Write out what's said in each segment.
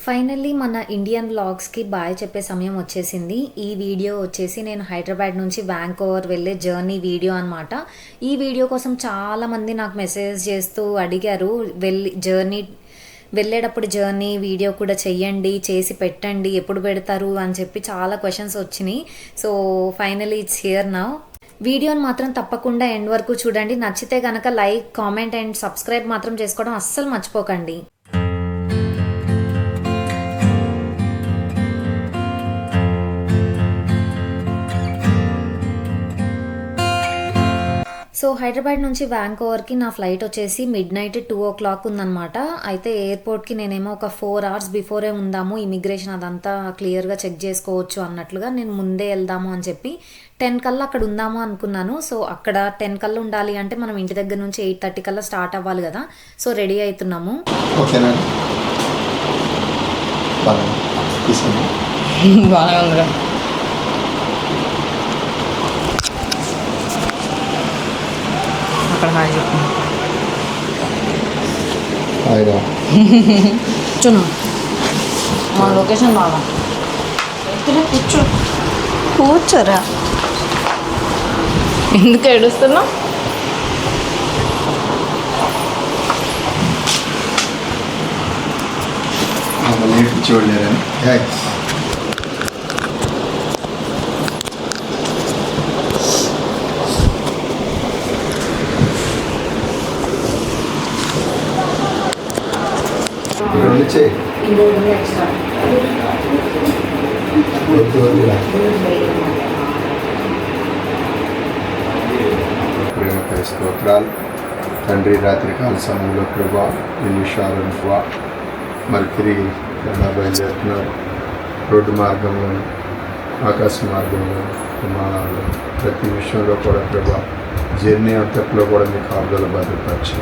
Finally మన Indian వ్లాగ్స్కి bye చెప్పే సమయం వచ్చేసింది. ఈ వీడియో వచ్చేసి నేను హైదరాబాద్ నుంచి వ్యాంకోవర్ వెళ్ళే జర్నీ వీడియో అనమాట. ఈ వీడియో కోసం చాలామంది నాకు మెసేజ్ చేస్తూ అడిగారు, వెళ్ళేటప్పుడు జర్నీ వీడియో కూడా చెయ్యండి, చేసి పెట్టండి, ఎప్పుడు పెడతారు అని చెప్పి చాలా క్వశ్చన్స్ వచ్చినాయి. So finally it's here now. వీడియోని మాత్రం తప్పకుండా ఎండ్ వరకు చూడండి. నచ్చితే కనుక లైక్, కామెంట్ అండ్ సబ్స్క్రైబ్ మాత్రం చేసుకోవడం అస్సలు మర్చిపోకండి. సో హైదరాబాద్ నుంచి వ్యాంకోవర్కి నా ఫ్లైట్ వచ్చేసి మిడ్-నైట్ 2:00 ఉందన్నమాట. అయితే ఎయిర్పోర్ట్కి నేనేమో ఒక 4 hours బిఫోరే ఉందాము, ఇమిగ్రేషన్ అదంతా క్లియర్గా చెక్ చేసుకోవచ్చు అన్నట్లుగా నేను ముందే వెళ్దాము అని చెప్పి 10 కల్లా అక్కడ ఉందాము అనుకున్నాను. సో అక్కడ 10 కల్లా ఉండాలి అంటే మనం ఇంటి దగ్గర నుంచి 8:30 కల్లా స్టార్ట్ అవ్వాలి కదా. సో రెడీ అవుతున్నాము. అక్కడ హాయ్ చెప్పు. కూర్చున్నా, మా లొకేషన్ బాగా కూర్చోరా. ఎందుకు ఏడుస్తున్నావు? చూడలేరు ప్రేమకై స్తోత్రాలు తండ్రి. రాత్రికాల సమయంలో ప్రభా ఈ విషయాలను మరి తిరిగి బయలుదేరుతున్నారు. రోడ్డు మార్గంలో, ఆకాశ మార్గంలో, విమానాల్లో, ప్రతి విషయంలో కూడా ప్రభా జర్నీ అంతట్లో కూడా మీ కాపుదల భద్రపరిచి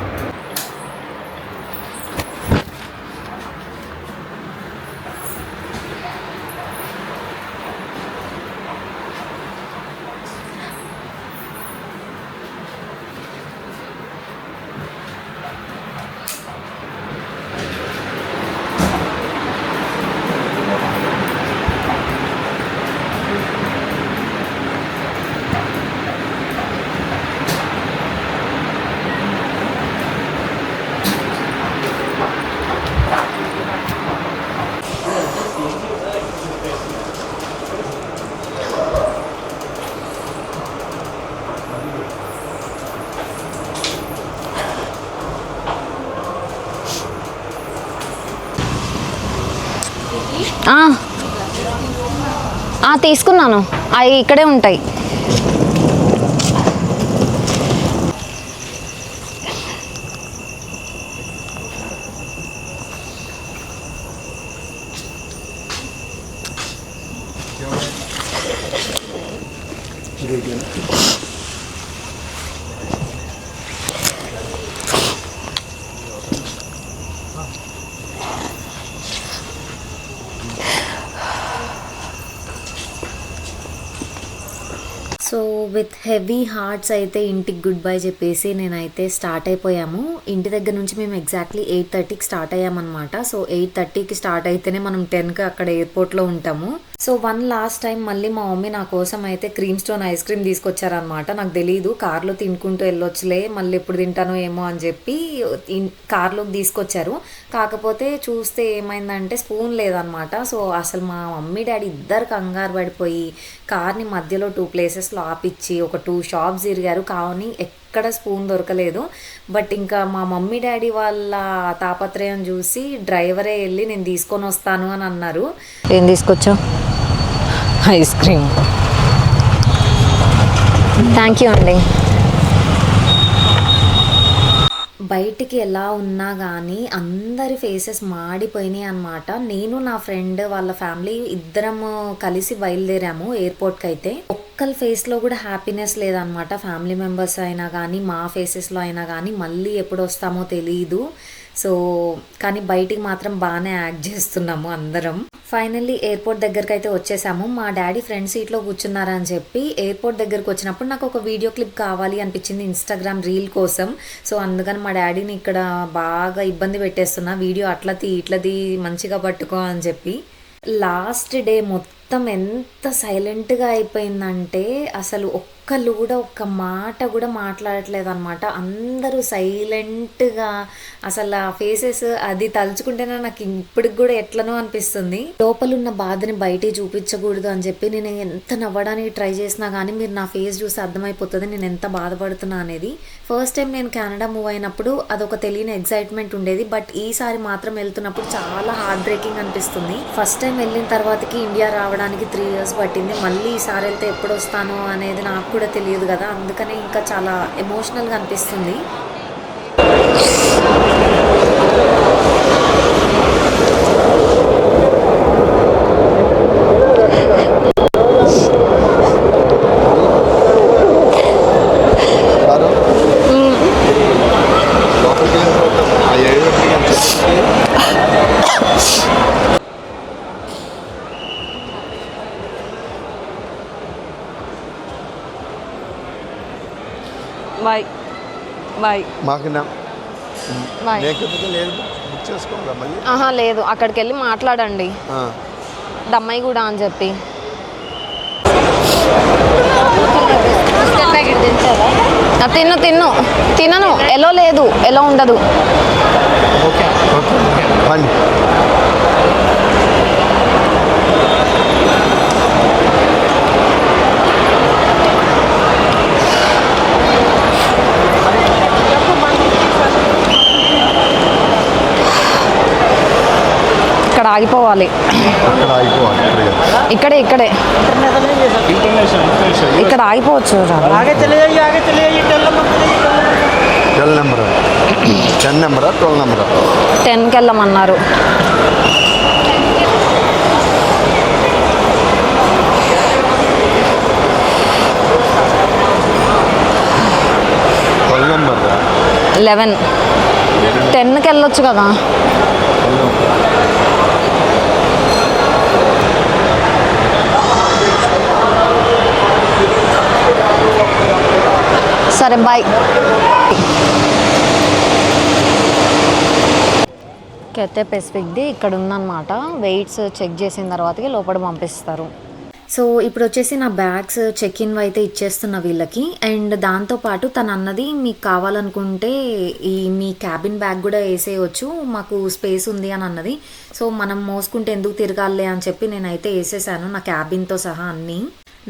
తీసుకున్నాను. అవి ఇక్కడే ఉంటాయి. సో విత్ హెవీ హార్ట్స్ అయితే ఇంటికి గుడ్ బై చెప్పేసి నేనైతే స్టార్ట్ అయిపోయాము. ఇంటి దగ్గర నుంచి మేము ఎగ్జాక్ట్లీ 8:30కి స్టార్ట్ అయ్యామన్నమాట. సో 8:30కి స్టార్ట్ అయితేనే మనం 10కి అక్కడ ఎయిర్పోర్ట్లో ఉంటాము. సో లాస్ట్ టైం మళ్ళీ మా మమ్మీ నా కోసం అయితే క్రీమ్ స్టోన్ ఐస్ క్రీమ్ తీసుకొచ్చారనమాట. నాకు తెలీదు, కార్లో తినుకుంటూ వెళ్ళొచ్చులే, మళ్ళీ ఎప్పుడు తింటానో ఏమో అని చెప్పి కార్లోకి తీసుకొచ్చారు. కాకపోతే చూస్తే ఏమైందంటే స్పూన్ లేదనమాట. సో అసలు మా మమ్మీ డాడీ ఇద్దరు కంగారు పడిపోయి కార్ని మధ్యలో 2 ప్లేసెస్లో ఆపిచ్చి ఒక 2 shops తిరిగారు, కానీ ఎక్కడ స్పూన్ దొరకలేదు. బట్ ఇంకా మా మమ్మీ డాడీ వాళ్ళ తాపత్రయం చూసి డ్రైవరే వెళ్ళి నేను తీసుకొని వస్తాను అని అన్నారు. ఏం తీసుకొచ్చావు? Ice cream. థ్యాంక్ యూ అండి. బయటికి ఎలా ఉన్నా కానీ అందరి ఫేసెస్ మాడిపోయినాయి అనమాట. నేను నా ఫ్రెండ్ వాళ్ళ ఫ్యామిలీ ఇద్దరము కలిసి బయలుదేరాము ఎయిర్పోర్ట్కి. అయితే ఒక్కరి ఫేస్లో కూడా హ్యాపీనెస్ లేదనమాట. ఫ్యామిలీ మెంబర్స్ అయినా కానీ మా ఫేసెస్లో అయినా కానీ మళ్ళీ ఎప్పుడు వస్తామో తెలియదు. సో కానీ బయటికి మాత్రం బాగానే యాక్ట్ చేస్తున్నాము అందరం. ఫైనల్లీ ఎయిర్పోర్ట్ దగ్గరికి అయితే వచ్చేసాము. మా డాడీ ఫ్రంట్ సీట్లో కూర్చున్నారని చెప్పి ఎయిర్పోర్ట్ దగ్గరికి వచ్చినప్పుడు నాకు ఒక వీడియో క్లిప్ కావాలి అనిపించింది ఇన్స్టాగ్రామ్ రీల్ కోసం. సో అందుకని మా డాడీని ఇక్కడ బాగా ఇబ్బంది పెట్టేస్తున్నా, వీడియో అట్లా ఇట్లది మంచిగా పట్టుకో అని చెప్పి. లాస్ట్ డే మొత్తం ఎంత సైలెంట్గా అయిపోయిందంటే అసలు ఒక్కళ్ళు కూడా ఒక్క మాట కూడా మాట్లాడట్లేదు అనమాట. అందరూ సైలెంట్గా, అసలు ఆ ఫేసెస్ అది తలుచుకుంటేనే నాకు ఇప్పటికి కూడా ఎట్లనో అనిపిస్తుంది. లోపలున్న బాధని బయటికి చూపించకూడదు అని చెప్పి నేను ఎంత నవ్వడానికి ట్రై చేసినా కానీ మీరు నా ఫేస్ చూసి అర్థమైపోతుంది నేను ఎంత బాధపడుతున్నా అనేది. ఫస్ట్ టైం నేను కెనడా మూవ్ అయినప్పుడు అదొక తెలియని ఎక్సైట్మెంట్ ఉండేది, బట్ ఈసారి మాత్రం వెళ్తున్నప్పుడు చాలా హార్ట్ బ్రేకింగ్ అనిపిస్తుంది. ఫస్ట్ టైం వెళ్ళిన తర్వాతకి ఇండియా రావడానికి 3 years పట్టింది. మళ్ళీ ఈసారి వెళ్తే ఎప్పుడు వస్తానో అనేది నాకు కూడా తెలియదు కదా, అందుకనే ఇంకా చాలా ఎమోషనల్గా అనిపిస్తుంది. Bye bye. మాకు బాయ్. లేకపోతే లేదు, బుక్ చేసుకోవాలా మళ్ళీ? ఆహా లేదు, అక్కడికి వెళ్ళి మాట్లాడండి దమ్మాయి కూడా అని చెప్పి. తినను ఎలా లేదు, ఎలా ఉండదు. ఓకే ఓకే బండి. ఇక్కడ ఆగిపోవాలి, ఇక్కడే ఇక్కడ ఆగిపోవచ్చు. 10కి వెళ్ళమన్నారు. నెంబర్ 11. 10కి వెళ్ళొచ్చు కదా. సరే బాయ్. కెతే పెసిఫిక్ది ఇక్కడ ఉందన్నమాట. వెయిట్స్ చెక్ చేసిన తర్వాతకి లోపల పంపిస్తారు. సో ఇప్పుడు వచ్చేసి నా బ్యాగ్స్ చెక్ ఇన్ అయితే ఇచ్చేస్తున్న వీళ్ళకి. అండ్ దాంతోపాటు తను అన్నది మీకు కావాలనుకుంటే ఈ మీ క్యాబిన్ బ్యాగ్ కూడా వేసేయచ్చు, మాకు స్పేస్ ఉంది అని అన్నది. సో మనం మోసుకుంటే ఎందుకు తిరగాలి అని చెప్పి నేనైతే వేసేసాను నా క్యాబిన్తో సహా అన్నీ.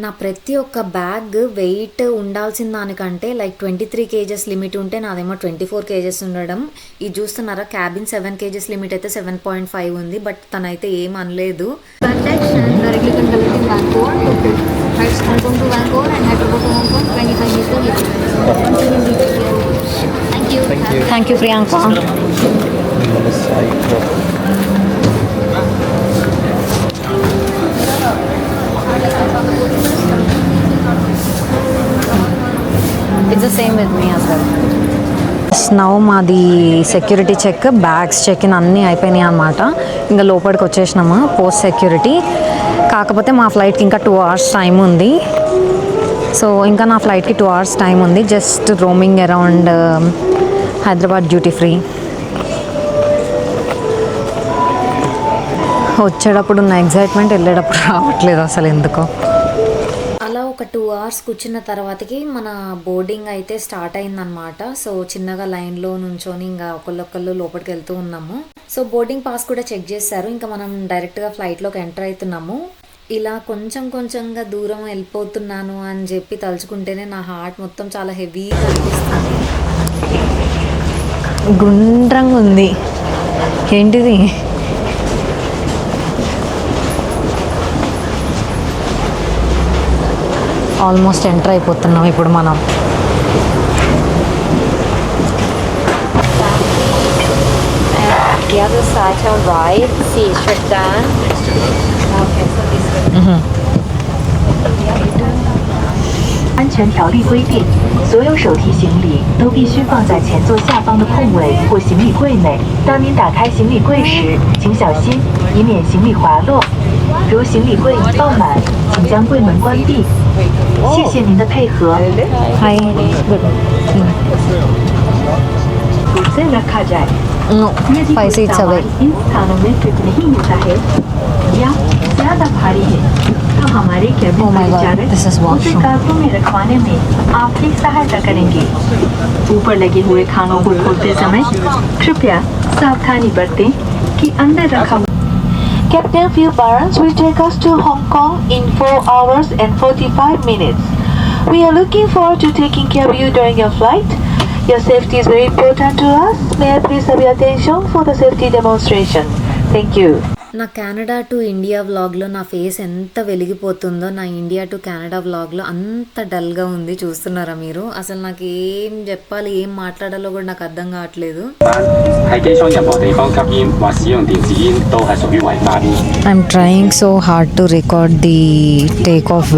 నా ప్రతి ఒక్క బ్యాగ్ వెయిట్ ఉండాల్సిన దానికంటే లైక్ 23 kgs లిమిట్ ఉంటే నాదేమో 24 kgs ఉండడం. ఇది చూస్తున్నారా, క్యాబిన్ 7 kgs లిమిట్ అయితే 7.5 ఉంది, బట్ తనైతే ఏం అనలేదు. Thank you Priyanka. It's the same with me as well. Now మాది security check, bags check in అన్నీ అయిపోయినాయి అనమాట. ఇంకా లోపలికి వచ్చేసినాము పోస్ట్ సెక్యూరిటీ. కాకపోతే మా ఫ్లైట్కి ఇంకా 2 hours టైం ఉంది. సో ఇంకా నా ఫ్లైట్కి 2 hours టైం ఉంది. Just roaming around Hyderabad duty free. వచ్చేటప్పుడు ఉన్న ఎగ్జైట్మెంట్ వెళ్ళేటప్పుడు రావట్లేదు అసలు ఎందుకో. అలా ఒక 2 hours కూర్చున్న తర్వాతకి మన బోర్డింగ్ అయితే స్టార్ట్ అయిందనమాట. సో చిన్నగా లైన్లో నుంచొని ఇంకా ఒకళ్ళొక్కళ్ళు లోపలికి వెళ్తూ ఉన్నాము. సో బోర్డింగ్ పాస్ కూడా చెక్ చేశారు. ఇంకా మనం డైరెక్ట్గా ఫ్లైట్లోకి ఎంటర్ అవుతున్నాము. ఇలా కొంచెంగా దూరం వెళ్ళిపోతున్నాను అని చెప్పి తలుచుకుంటేనే నా హార్ట్ మొత్తం చాలా హెవీగా అనిపిస్తుంది. గుండ్రంగా ఉంది, ఏంటిది? ఆల్మోస్ట్ ఎంటర్ అయిపోతున్నాం ఇప్పుడు మనం. The other side to our right, see straight down. Okay, so this way. 安全条例规定，所有手提行李都必须放在前座下方的空位或行李柜内。当您打开行李柜时，请小心，以免行李滑落。如行李柜已爆满，请将柜门关闭。谢谢您的配合。 hi good उसे रखा जाए। नो यदि 5 कोई सीट्स अवे सामान इन स्थानों में फिट नहीं होता है या ज्यादा भारी है तो हमारे cabin Oh my God, Paricharak this is उसे washroom. काबू में रखवाने में आपकी सहायता करेंगे। ऊपर लगे हुए खानों को खोलते समय कृपया सावधानी बरतें कि अंदर रखा Captain Phil Barnes will take us to Hong Kong in 4 hours and 45 minutes. We are looking forward to taking care of you during your flight. Your safety is very important to us. May I please have your attention for the safety demonstration? Thank you. నా Canada to India వ్లాగ్లో నా face ఎంత వెలిగిపోతుందో నా India to Canada వ్లాగ్లో అంత డల్గా ఉంది. చూస్తున్నారా మీరు? అసలు నాకు ఏం చెప్పాలి, ఏం మాట్లాడాలో కూడా నాకు అర్థం కావట్లేదు. 喺機艙任何地方吸煙或使用電子煙都係屬於違法。 I'm trying so hard to record the take off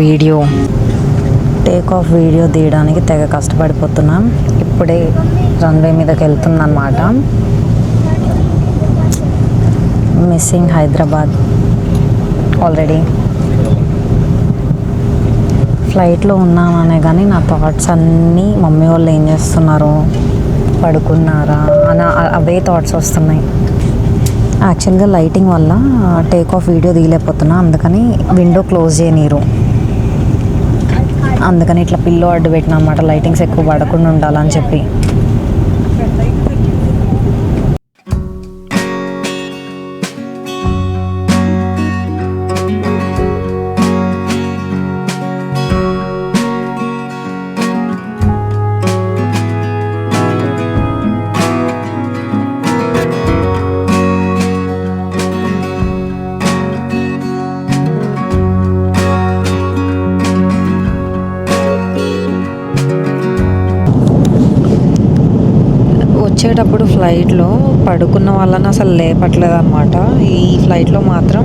video తీయడానికి తెగ కష్టపడిపోతున్నాం. ఇప్పుడే రన్వే మీదకి వెళ్తుంది అనమాట. Missing Hyderabad already. ఫ్లైట్లో ఉన్నామనే కానీ నా థాట్స్ అన్నీ మమ్మీ వాళ్ళు ఏం చేస్తున్నారు, పడుకున్నారా అని అవే థాట్స్ వస్తున్నాయి. యాక్చువల్గా లైటింగ్ వల్ల టేక్ ఆఫ్ వీడియో తీయలేకపోతున్నా, అందుకని విండో క్లోజ్ చేయనీరు. అందుకని ఇట్లా పిల్లో అడ్డు పెట్టిన అనమాట, లైటింగ్స్ ఎక్కువ పడకుండా ఉండాలని చెప్పి. వచ్చేటప్పుడు ఫ్లైట్లో పడుకున్న వాళ్ళని అసలు లేపట్లేదు అనమాట. ఈ ఫ్లైట్లో మాత్రం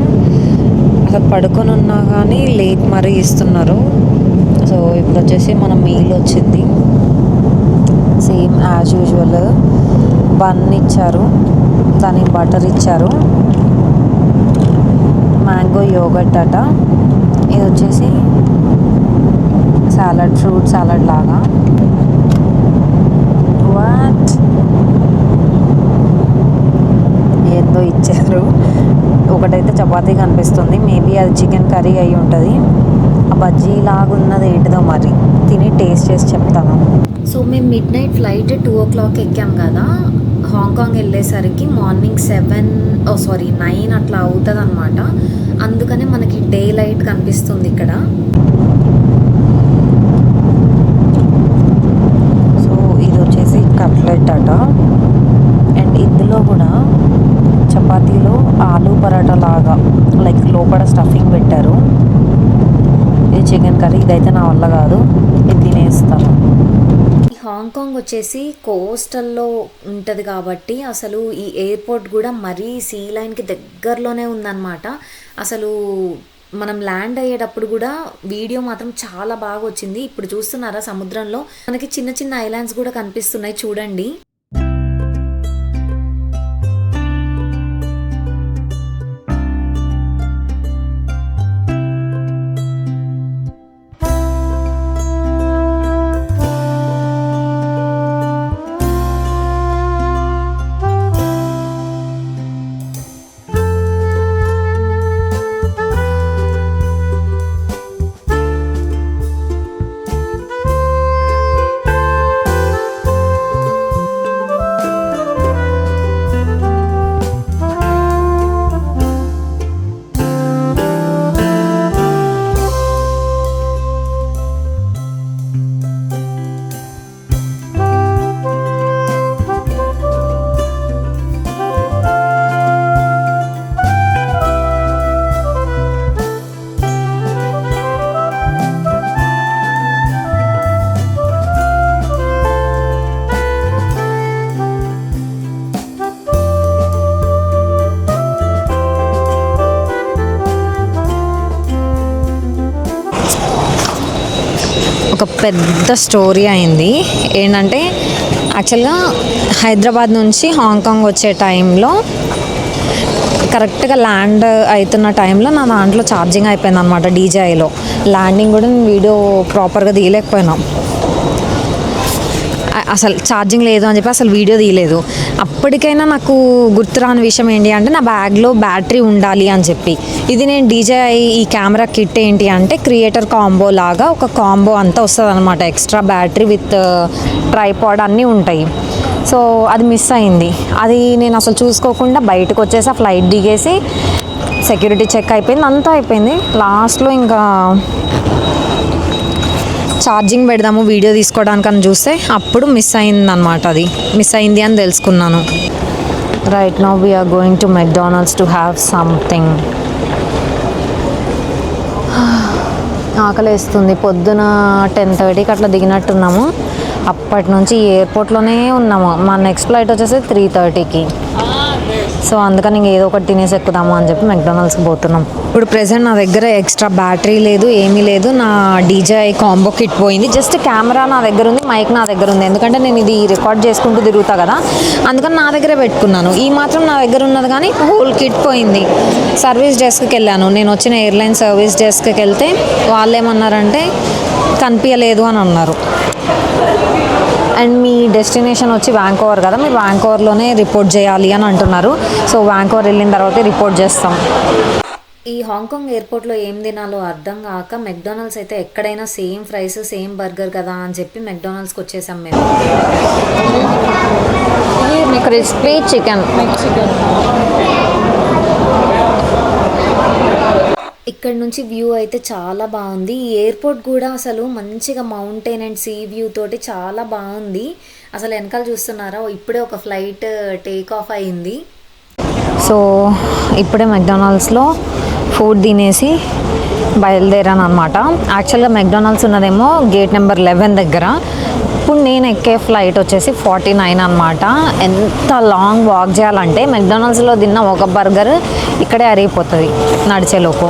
అసలు పడుకొని ఉన్నా కానీ లేట్ మరీ ఇస్తున్నారు. సో ఇప్పుడు వచ్చేసి మన మీల్ వచ్చింది, సేమ్ యాజ్ యూజువల్. బన్ ఇచ్చారు, దానికి బటర్ ఇచ్చారు, మ్యాంగో యోగర్ట్ అట. ఇది వచ్చేసి సాలడ్, ఫ్రూట్ సాలడ్ లాగా. వాట్ ఏందో ఇచ్చారు. ఒకటైతే చపాతీ కనిపిస్తుంది, మేబీ అది చికెన్ కర్రీ అయి ఉంటుంది. ఆ బజ్జీ లాగా ఉన్నది ఏంటిదో మరి, తిని టేస్ట్ చేసి చెప్తాను. సో మేము మిడ్ నైట్ ఫ్లైట్ 2 o'clock ఎక్కాం కదా. హాంకాంగ్ వెళ్ళేసరికి మార్నింగ్ 9 అట్లా అవుతుంది అనమాట. అందుకనే మనకి డే లైట్ కనిపిస్తుంది ఇక్కడ. సో ఇది వచ్చేసి కట్లెట్ అట. అండ్ ఇందులో కూడా చపాతీలో ఆలూ పరాటా లాగా లైక్ లోపల స్టఫింగ్ పెట్టారు. ఇది చికెన్ కర్రీ. ఇదైతే నా వల్ల కాదు, ఇది తినేస్తాను. ఈ హాంకాంగ్ వచ్చేసి కోస్టల్లో ఉంటుంది కాబట్టి అసలు ఈ ఎయిర్పోర్ట్ కూడా మరీ సీ లైన్కి దగ్గరలోనే ఉందన్నమాట. అసలు మనం ల్యాండ్ అయ్యేటప్పుడు కూడా వీడియో మాత్రం చాలా బాగా వచ్చింది. ఇప్పుడు చూస్తున్నారా సముద్రంలో మనకి చిన్న చిన్న ఐలాండ్స్ కూడా కనిపిస్తున్నాయి చూడండి. ఒక పెద్ద స్టోరీ అయింది. ఏంటంటే యాక్చువల్గా హైదరాబాద్ నుంచి హాంకాంగ్ వచ్చే టైంలో కరెక్ట్గా ల్యాండ్ అవుతున్న టైంలో నా దాంట్లో ఛార్జింగ్ అయిపోయింది అనమాట. డీజేఐలో ల్యాండింగ్ కూడా నేను వీడియో ప్రాపర్గా తీయలేకపోయినా. అసలు ఛార్జింగ్ లేదు అని చెప్పి అసలు వీడియో తీయలేదు. అప్పటికైనా నాకు గుర్తురాని విషయం ఏంటి అంటే నా బ్యాగ్లో బ్యాటరీ ఉండాలి అని చెప్పి. ఇది నేను డీజేఐ ఈ కెమెరా కిట్ ఏంటి అంటే క్రియేటర్ కాంబో లాగా ఒక కాంబో అంతా వస్తుంది అనమాట. ఎక్స్ట్రా బ్యాటరీ విత్ ట్రైపాడ్ అన్నీ ఉంటాయి. సో అది మిస్ అయింది. అది నేను అసలు చూసుకోకుండా బయటకు వచ్చేసి ఆ ఫ్లైట్ దిగేసి సెక్యూరిటీ చెక్ అయిపోయింది, అంతా అయిపోయింది. లాస్ట్లో ఇంకా ఛార్జింగ్ పెడదాము వీడియో తీసుకోవడానికని చూస్తే అప్పుడు మిస్ అయింది అనమాట. అది మిస్ అయింది అని తెలుసుకున్నాను. Right now we are going to McDonald's to have something. ఆకలేస్తుంది. పొద్దున 10:30కి అట్లా దిగినట్టున్నాము. అప్పటి నుంచి ఎయిర్పోర్ట్లోనే ఉన్నాము. మా నెక్స్ట్ ఫ్లైట్ వచ్చేసి 3:30కి. సో అందుకని ఇంక ఏదో ఒకటి తినేసి ఎక్కుదాము అని చెప్పి మెక్డానల్డ్స్కి పోతున్నాం. ఇప్పుడు ప్రెసెంట్ నా దగ్గర ఎక్స్ట్రా బ్యాటరీ లేదు, ఏమీ లేదు. నా డీజేఐ కాంబో కిట్ పోయింది. జస్ట్ కెమెరా నా దగ్గర ఉంది, మైక్ నా దగ్గర ఉంది. ఎందుకంటే నేను ఇది రికార్డ్ చేసుకుంటూ తిరుగుతా కదా, అందుకని నా దగ్గరే పెట్టుకున్నాను. ఈ మాత్రం నా దగ్గర ఉన్నది, కానీ హోల్ కిట్ పోయింది. సర్వీస్ డెస్క్కి వెళ్ళాను. నేను వచ్చిన ఎయిర్లైన్ సర్వీస్ డెస్క్కి వెళ్తే వాళ్ళు ఏమన్నారంటే కనిపించలేదు అని అన్నారు. అండ్ మీ డెస్టినేషన్ వచ్చి వ్యాంకోవర్ కదా, మీరు వ్యాంకోవర్లోనే రిపోర్ట్ చేయాలి అని అంటున్నారు. సో వ్యాంకోవర్ వెళ్ళిన తర్వాత రిపోర్ట్ చేస్తాం. ఈ హాంకాంగ్ ఎయిర్పోర్ట్లో ఏం తినాలో అర్థం కాక మెక్డానల్డ్స్ అయితే ఎక్కడైనా సేమ్ ఫ్రైస్ సేమ్ బర్గర్ కదా అని చెప్పి మెక్డానల్డ్స్కి వచ్చేసాం మేము. Crispy chicken. ఇక్కడ నుంచి వ్యూ అయితే చాలా బాగుంది. ఈ ఎయిర్పోర్ట్ కూడా అసలు మంచిగా మౌంటైన్ అండ్ సీ వ్యూ తోటి చాలా బాగుంది. అసలు వెనకాల చూస్తున్నారా, ఇప్పుడే ఒక ఫ్లైట్ టేక్ ఆఫ్ అయింది. సో ఇప్పుడే మెక్డానల్డ్స్లో ఫుడ్ తినేసి బయలుదేరాను అనమాట. యాక్చువల్గా మెక్డానల్డ్స్ ఉన్నదేమో గేట్ నెంబర్ 11 దగ్గర. ఇప్పుడు నేను ఎక్కే ఫ్లైట్ వచ్చేసి 49 అనమాట. ఎంత లాంగ్ వాక్ చేయాలంటే మెక్డానల్డ్స్లో తిన్న ఒక బర్గర్ ఇక్కడే అరిగిపోతుంది నడిచేలోపు.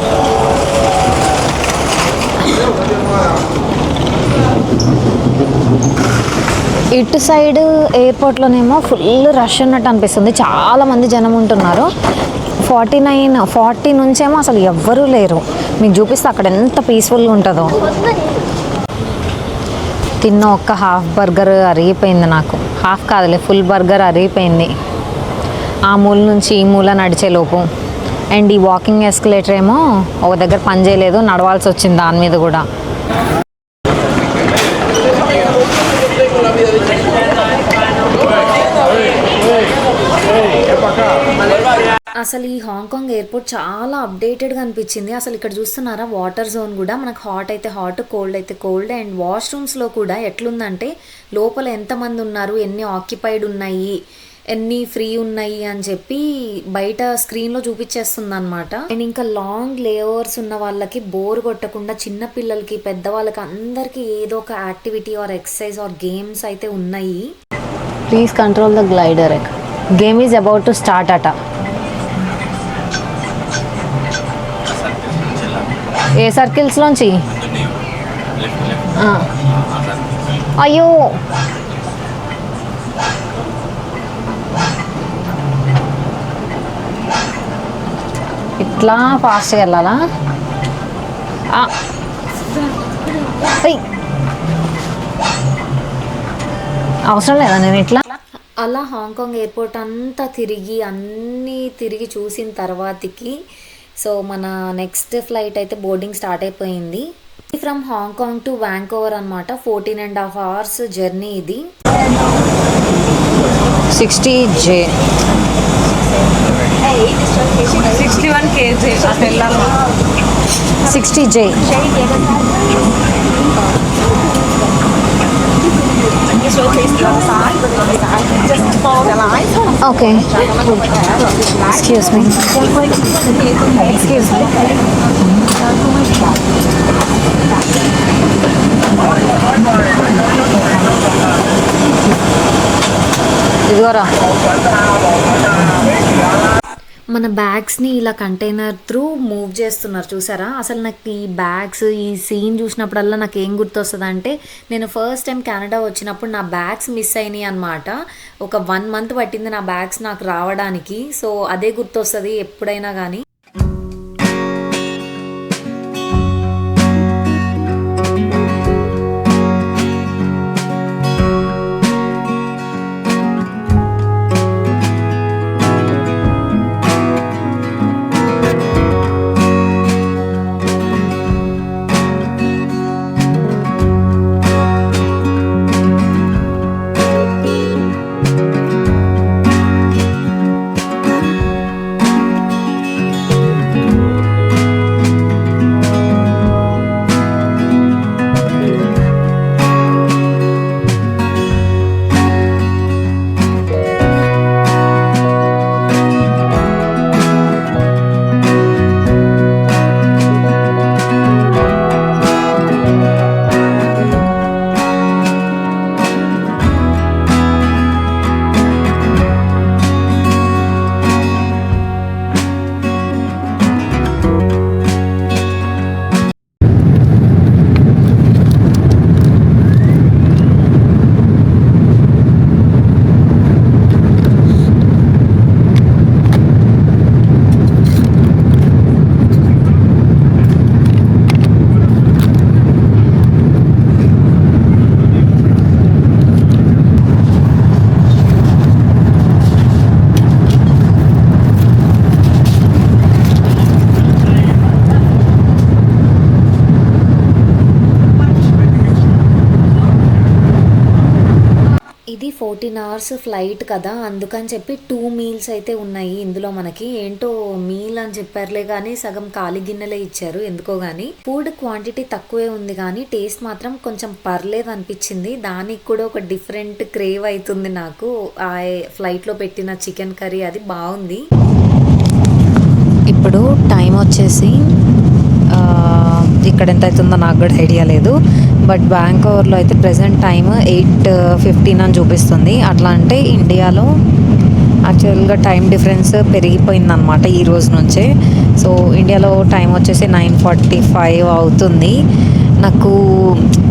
ఇటు సైడ్ ఎయిర్పోర్ట్లోనేమో ఫుల్ రష్ ఉన్నట్టు అనిపిస్తుంది. చాలామంది జనం ఉంటున్నారు. 40 నుంచేమో అసలు ఎవ్వరూ లేరు. మీకు చూపిస్తే అక్కడ ఎంత పీస్ఫుల్గా ఉంటుందో. తిన్న ఒక్క హాఫ్ బర్గర్ అరిగిపోయింది నాకు. హాఫ్ కాదులే, ఫుల్ బర్గర్ అరిగిపోయింది ఆ మూల నుంచి ఈ మూల నడిచేలోపు. అండ్ ఈ వాకింగ్ ఎస్కలేటర్ ఏమో ఒక దగ్గర పని చేయలేదు, నడవాల్సి వచ్చింది దాని మీద కూడా. అసలు ఈ హాంకాంగ్ ఎయిర్పోర్ట్ చాలా అప్డేటెడ్గా అనిపించింది. అసలు ఇక్కడ చూస్తున్నారా, వాటర్ జోన్ కూడా మనకు హాట్ అయితే హాట్, కోల్డ్ అయితే కోల్డ్. అండ్ వాష్రూమ్స్లో కూడా ఎట్లుందంటే లోపల ఎంతమంది ఉన్నారు, ఎన్ని ఆక్యుపైడ్ ఉన్నాయి, ఎన్ని ఫ్రీ ఉన్నాయి అని చెప్పి బయట స్క్రీన్లో చూపించేస్తుంది అనమాట. అండ్ ఇంకా లాంగ్ లేవర్స్ ఉన్న వాళ్ళకి బోర్ కొట్టకుండా చిన్న పిల్లలకి పెద్దవాళ్ళకి అందరికీ ఏదో ఒక activity or exercise or games అయితే ఉన్నాయి. Please control the glider. Game is about to start అట. ఏ సర్కిల్స్లోంచి? అయ్యో ఇట్లా ఫాస్ట్గా వెళ్ళాలా? అవసరం లేదా నేను ఇట్లా? అలా హాంకాంగ్ ఎయిర్పోర్ట్ అంతా అన్నీ తిరిగి చూసిన తర్వాతకి సో మన నెక్స్ట్ ఫ్లైట్ అయితే బోర్డింగ్ స్టార్ట్ అయిపోయింది. ఫ్రమ్ హాంకాంగ్ టు వ్యాంకోవర్ అనమాట. 14.5 hours జర్నీ ఇది. 60J 61 kg 60J. Okay. Excuse me. మన బ్యాగ్స్ని ఇలా కంటైనర్ త్రూ మూవ్ చేస్తున్నారు చూసారా. అసలు నాకు ఈ బ్యాగ్స్ ఈ సీన్ చూసినప్పుడల్లా నాకు ఏం గుర్తొస్తుంది అంటే, నేను ఫస్ట్ టైం కెనడా వచ్చినప్పుడు నా బ్యాగ్స్ మిస్ అయినాయి అనమాట. ఒక 1 month పట్టింది నా బ్యాగ్స్ నాకు రావడానికి. సో అదే గుర్తొస్తుంది ఎప్పుడైనా కానీ. ఇది 14 hours ఫ్లైట్ కదా, అందుకని చెప్పి 2 meals అయితే ఉన్నాయి ఇందులో. మనకి ఏంటో మీల్ అని చెప్పారులే కానీ సగం ఖాళీ గిన్నెలే ఇచ్చారు ఎందుకో కానీ. ఫుడ్ క్వాంటిటీ తక్కువే ఉంది కానీ టేస్ట్ మాత్రం కొంచెం పర్లేదు అనిపించింది. దానికి కూడా ఒక డిఫరెంట్ క్రేవ్ అవుతుంది నాకు. ఆ ఫ్లైట్లో పెట్టిన చికెన్ కర్రీ అది బాగుంది. ఇప్పుడు టైం వచ్చేసి ఇక్కడ ఎంత అవుతుందో నాకు కూడా ఐడియా లేదు, బట్ బ్యాంకోవర్లో అయితే ప్రజెంట్ టైం 8:15 అని చూపిస్తుంది. అట్లా అంటే ఇండియాలో యాక్చువల్గా టైం డిఫరెన్స్ పెరిగిపోయిందనమాట ఈ రోజు నుంచే. సో ఇండియాలో టైం వచ్చేసి 9:45 అవుతుంది. నాకు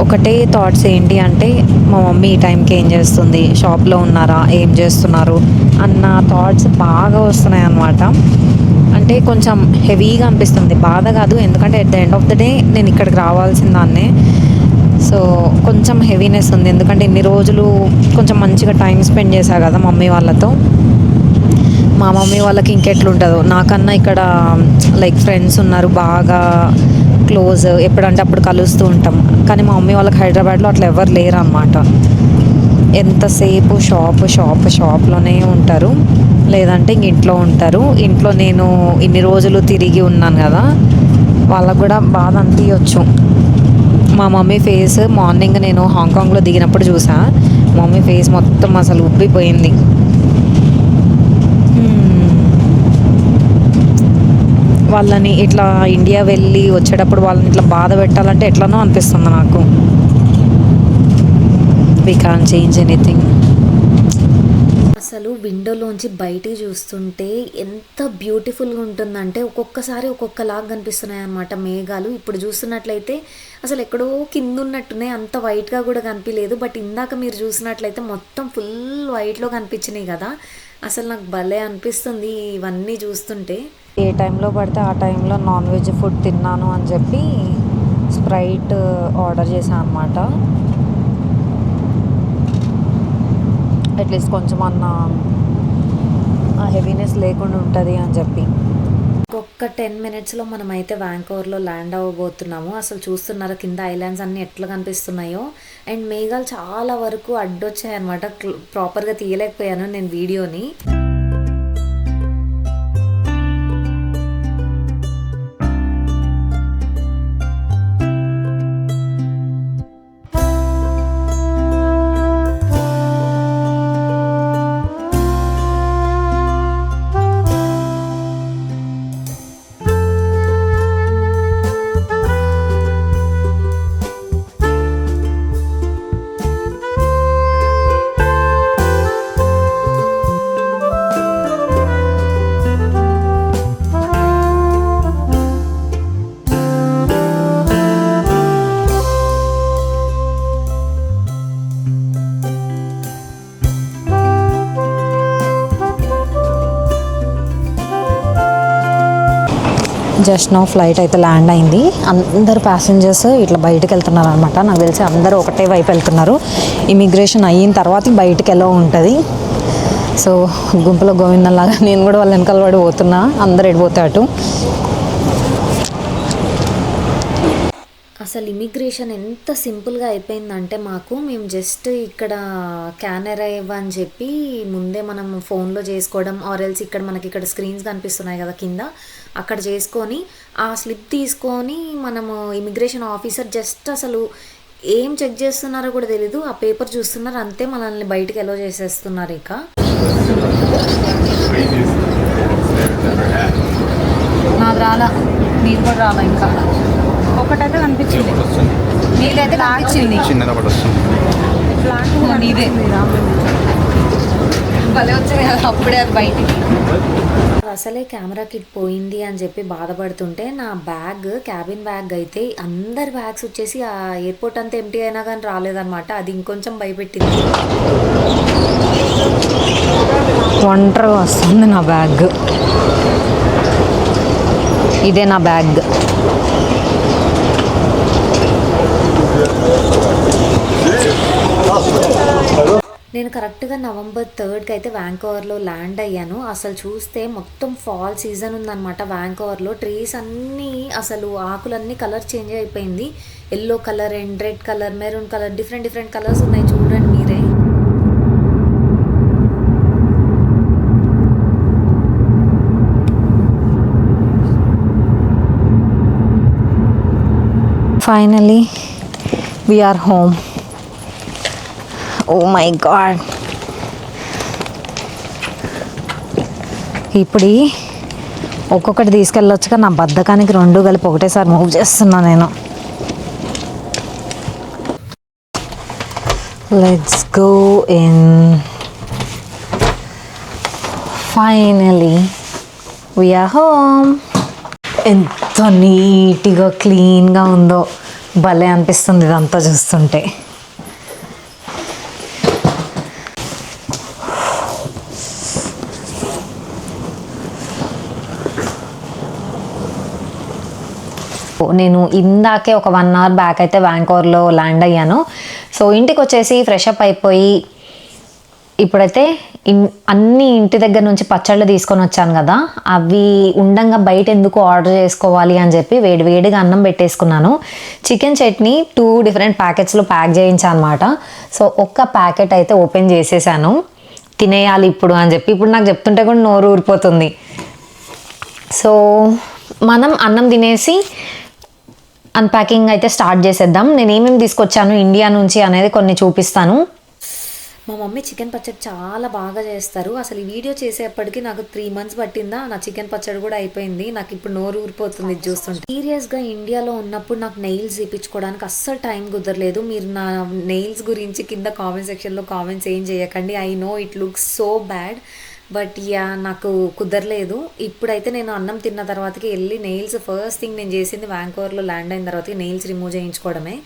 ఒకటే థాట్స్ ఏంటి అంటే, మా మమ్మీ ఈ టైంకి ఏం చేస్తుంది, షాప్లో ఉన్నారా, ఏం చేస్తున్నారు అన్న థాట్స్ బాగా వస్తున్నాయి అన్నమాట. అంటే కొంచెం హెవీగా అనిపిస్తుంది, బాధ కాదు, ఎందుకంటే at the end of the day నేను ఇక్కడికి రావాల్సిన దాన్నే. సో కొంచెం హెవీనెస్ ఉంది, ఎందుకంటే ఇన్ని రోజులు కొంచెం మంచిగా టైం స్పెండ్ చేశా కదా మమ్మీ వాళ్ళతో. మా మమ్మీ వాళ్ళకి ఇంకెట్లుంటుందో, నాకన్నా ఇక్కడ లైక్ ఫ్రెండ్స్ ఉన్నారు బాగా క్లోజ్, ఎప్పుడంటే అప్పుడు కలుస్తూ ఉంటాం. కానీ మా మమ్మీ వాళ్ళకి హైదరాబాద్లో అట్లా ఎవరు లేరు అనమాట. ఎంతసేపు షాప్లోనే ఉంటారు, లేదంటే ఇంక ఇంట్లో ఉంటారు. ఇంట్లో నేను ఇన్ని రోజులు తిరిగి ఉన్నాను కదా, వాళ్ళకు కూడా బాధ అనిపించవచ్చు. మా మమ్మీ ఫేస్ మార్నింగ్ నేను హాంకాంగ్లో దిగినప్పుడు చూసా, మమ్మీ ఫేస్ మొత్తం అసలు ఉబ్బిపోయింది. వాళ్ళని ఇట్లా ఇండియా వెళ్ళి వచ్చేటప్పుడు వాళ్ళని ఇట్లా బాధ పెట్టాలంటే ఎట్లనో అనిపిస్తుంది నాకు. We can't change anything. అసలు విండోలోంచి బయటికి చూస్తుంటే ఎంత బ్యూటిఫుల్గా ఉంటుందంటే ఒక్కొక్కసారి ఒక్కొక్కలాగా కనిపిస్తున్నాయి అన్నమాట మేఘాలు. ఇప్పుడు చూస్తున్నట్లయితే అసలు ఎక్కడో కింద ఉన్నట్టునే, అంత వైట్గా కూడా కనిపించలేదు. బట్ ఇందాక మీరు చూసినట్లయితే మొత్తం ఫుల్ వైట్లో కనిపించినాయి కదా. అసలు నాకు భలే అనిపిస్తుంది ఇవన్నీ చూస్తుంటే. ఏ టైంలో పడితే ఆ టైంలో నాన్ వెజ్ ఫుడ్ తిన్నాను అని చెప్పి స్ప్రైట్ ఆర్డర్ చేశాను అనమాట. అట్లీస్ట్ కొంచెం అన్న హెవీనెస్ లేకుండా ఉంటుంది అని చెప్పి. ఒక్క 10 minutesలో మనమైతే వ్యాంకోవర్లో ల్యాండ్ అవ్వబోతున్నాము. అసలు చూస్తున్నారా కింద ఐలాండ్స్ అన్నీ ఎట్లా కనిపిస్తున్నాయో. అండ్ మేఘాలు చాలా వరకు అడ్డొచ్చాయి అనమాట, ప్రాపర్గా తీయలేకపోయాను నేను వీడియోని. జస్ట్ నో ఫ్లైట్ అయితే ల్యాండ్ అయింది. అందరు ప్యాసింజర్స్ ఇట్లా బయటకు వెళ్తున్నారు అనమాట. నాకు తెలిసి అందరూ ఒకటే వైపు వెళ్తున్నారు. ఇమిగ్రేషన్ అయిన తర్వాత బయటకు ఎలా ఉంటుంది. సో గుంపులో గోవిందంలాగా నేను కూడా వాళ్ళ వెనకాల పడి పోతున్నా. అందరు ఎడిపోతే అటు. అసలు ఇమిగ్రేషన్ ఎంత సింపుల్గా అయిపోయిందంటే మేము జస్ట్ ఇక్కడ క్యాన్ అరైవ్ అని చెప్పి ముందే మనం ఫోన్లో చేసుకోవడం, ఆర్ ఎల్స్ ఇక్కడ మనకి ఇక్కడ స్క్రీన్స్ కనిపిస్తున్నాయి కదా కింద, అక్కడ చేసుకొని ఆ స్లిప్ తీసుకొని మనము ఇమిగ్రేషన్ ఆఫీసర్ జస్ట్ అసలు ఏం చెక్ చేస్తున్నారో కూడా తెలీదు, ఆ పేపర్ చూస్తున్నారు అంతే, మనల్ని బయటికి ఎలో చేసేస్తున్నారు. ఇక నాకు రాలా, నీది కూడా రాలా. ఇంకా ఒకటైతే కనిపించింది, నీదైతే కనిపించింది. నీదే భలే వచ్చింది కదా అప్పుడే అది బయటికి. అసలే కెమెరా కిట్ పోయింది అని చెప్పి బాధపడుతుంటే నా బ్యాగ్, క్యాబిన్ బ్యాగ్ అయితే అందరి బ్యాగ్స్ వచ్చేసి ఆ ఎయిర్పోర్ట్ అంతా ఎంటీ అయినా కానీ రాలేదన్నమాట. అది ఇంకొంచెం భయపెట్టింది. ఒంటరిగా వస్తుంది నా బ్యాగ్. ఇదే నా బ్యాగ్. నేను కరెక్ట్గా November 3కి అయితే వ్యాంకోవర్లో ల్యాండ్ అయ్యాను. అసలు చూస్తే మొత్తం ఫాల్ సీజన్ ఉందన్నమాట వ్యాంకోవర్లో. ట్రీస్ అన్నీ అసలు ఆకులన్నీ కలర్ చేంజ్ అయిపోయింది. Yellow colour and red colour, maroon colour, different colours ఉన్నాయి, చూడండి మీరే. Finally we are home. Oh my god. ఇప్పుడు ఒక్కొక్కటి తీసుకెళ్ళొచ్చుగా, నా బద్ధకానికి రెండు కలిపి ఒకటేసారి మూవ్ చేస్తున్నా నేను. Let's go in. Finally we are home. ఎంత నీట్గా క్లీన్గా ఉందో, భలే అనిపిస్తుంది ఇదంతా చూస్తుంటే. నేను ఇందాకే ఒక 1 hour బ్యాక్ అయితే వ్యాంకోవర్లో ల్యాండ్ అయ్యాను. సో ఇంటికి వచ్చేసి ఫ్రెష్ అప్ అయిపోయి ఇప్పుడైతే అన్ని ఇంటి దగ్గర నుంచి పచ్చళ్ళు తీసుకొని వచ్చాను కదా, అవి ఉండంగా బయట ఎందుకు ఆర్డర్ చేసుకోవాలి అని చెప్పి వేడివేడిగా అన్నం పెట్టేసుకున్నాను. చికెన్ చట్నీ 2 different ప్యాకెట్స్లో ప్యాక్ చేయించాను అనమాట. సో ఒక్క ప్యాకెట్ అయితే ఓపెన్ చేసేసాను, తినేయాలి ఇప్పుడు అని చెప్పి. ఇప్పుడు నాకు చెప్తుంటే కూడా నోరు ఊరిపోతుంది. సో మనం అన్నం తినేసి అన్ప్యాకింగ్ అయితే స్టార్ట్ చేసేద్దాం. నేను ఏమేమి తీసుకొచ్చాను ఇండియా నుంచి అనేది కొన్ని చూపిస్తాను. మా మమ్మీ చికెన్ పచ్చడి చాలా బాగా చేస్తారు. అసలు ఈ వీడియో చేసేప్పటికి నాకు 3 months పట్టిందా, నా చికెన్ పచ్చడి కూడా అయిపోయింది. నాకు ఇప్పుడు నోరు ఊరిపోతుంది ఇది చూస్తుంటే. సీరియస్గా ఇండియాలో ఉన్నప్పుడు నాకు నెయిల్స్ చేయించుకోవడానికి అస్సలు టైం కుదరలేదు. మీరు నా నెయిల్స్ గురించి కింద కామెంట్ సెక్షన్లో కామెంట్స్ ఏం చేయకండి. I know it looks so bad, but నాకు కుదరలేదు. ఇప్పుడైతే నేను అన్నం తిన్న తర్వాతకి వెళ్ళి నెయిల్స్, ఫస్ట్ థింగ్ నేను చేసింది వ్యాంకోవర్లో ల్యాండ్ అయిన తర్వాత నెయిల్స్ రిమూవ్ చేయించుకోవడమే.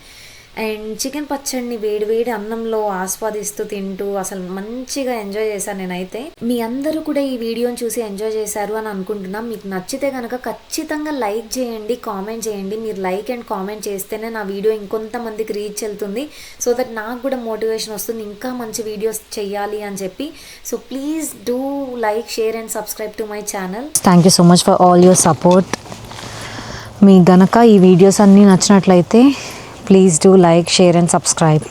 అండ్ చికెన్ పచ్చడిని వేడి అన్నంలో ఆస్వాదిస్తూ తింటూ అసలు మంచిగా ఎంజాయ్ చేశాను నేనైతే. మీ అందరూ కూడా ఈ వీడియోని చూసి ఎంజాయ్ చేశారు అని అనుకుంటున్నాం. మీకు నచ్చితే కనుక ఖచ్చితంగా లైక్ చేయండి, కామెంట్ చేయండి. మీరు లైక్ అండ్ కామెంట్ చేస్తేనే నా వీడియో ఇంకొంతమందికి రీచ్ వెళ్తుంది. సో దట్ నాకు కూడా మోటివేషన్ వస్తుంది ఇంకా మంచి వీడియోస్ చెయ్యాలి అని చెప్పి. So please do like, share and subscribe to my channel. Thank you so much for all your support. మీకు గనక ఈ వీడియోస్ అన్నీ నచ్చినట్లయితే please do like, share and subscribe.